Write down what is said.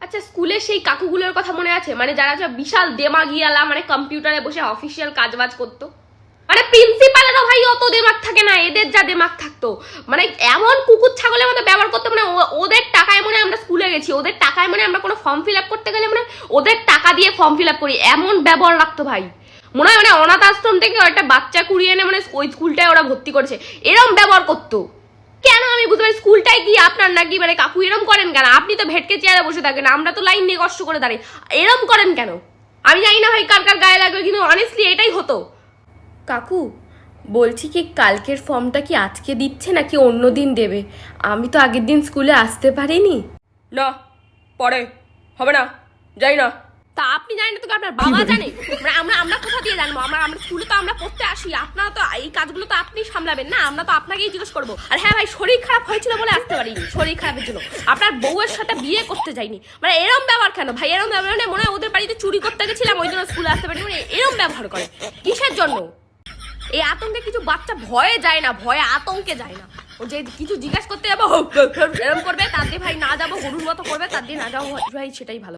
আচ্ছা, স্কুলের সেই কাকুগুলোর কথা মনে আছে? মানে যারা বিশাল দেমাগিয়ালা, মানে কম্পিউটারে বসে অফিসিয়াল কাজবাজ করতো। মানে প্রিন্সিপালেরও ভাই অত দেমাগ থাকে না, এদের যা দেমাগ থাকতো, মানে এমন কুকুর ছাগলের মতো ব্যবহার করতে, মানে ওদের টাকায় মনে আমরা স্কুলে গেছি, ওদের টাকায় মানে আমরা কোনো ফর্ম ফিল আপ করতে গেলে মানে ওদের টাকা দিয়ে ফর্ম ফিল আপ করি, এমন ব্যবহার রাখতো ভাই। মনে হয় মানে অনাথ আশ্রম থেকে একটা বাচ্চা কুড়িয়ে এনে মানে ওই স্কুলটায় ওরা ভর্তি করেছে, এরম ব্যবহার করতো। কেন আমি বুঝতে পারি, স্কুলটাই কি আপনার নাকি? মানে কাকু এরম করেন কেন? আপনি তো ভেটকে চেয়ারে বসে থাকেন, আমরা তো লাইন নিয়ে কষ্ট করে দাঁড়াই, এরম করেন কেন? আমি জানি না ভাই কার কার গায়ে লাগবে, কিন্তু অনেস্টলি এটাই হতো। কাকু বলছি কি, কালকের ফর্মটা কি আজকে দিচ্ছে নাকি অন্য দিন দেবে? আমি তো আগের দিন স্কুলে আসতে পারিনি। না, পরে হবে না, যাই না। তা আপনি জানেন না তো, আপনার বাবা জানে? আমরা আমরা কোথা দিয়ে জানবো? আমরা স্কুলে তো আমরা পড়তে আসি, আপনারা তো এই কাজগুলো তো আপনি সামলাবেন না, আমরা তো আপনাকেই জিজ্ঞেস করবো। আর হ্যাঁ ভাই, শরীর খারাপ হয়েছিল বলে আসতে পারিনি, শরীর খারাপের জন্য। আপনার বউয়ের সাথে বিয়ে করতে যাইনি, মানে এরম ব্যবহার কেন ভাই? এরম ব্যবহার মানে মনে হয় ওদের বাড়িতে চুরি করতে গেছিলাম ওই জন্য স্কুলে আসতে পারিনি, মানে এরম ব্যবহার করে কিসের জন্য? এই আতঙ্কে কিছু বাচ্চা ভয়ে যায় না, ভয়ে আতঙ্কে যায় না। ও যে কিছু জিজ্ঞাসা করতে যাবো এরকম করবে, তার দিয়ে ভাই না যাবো, গরুর মতো করবে, তার দিয়ে না যাবো ভাই, সেটাই ভালো।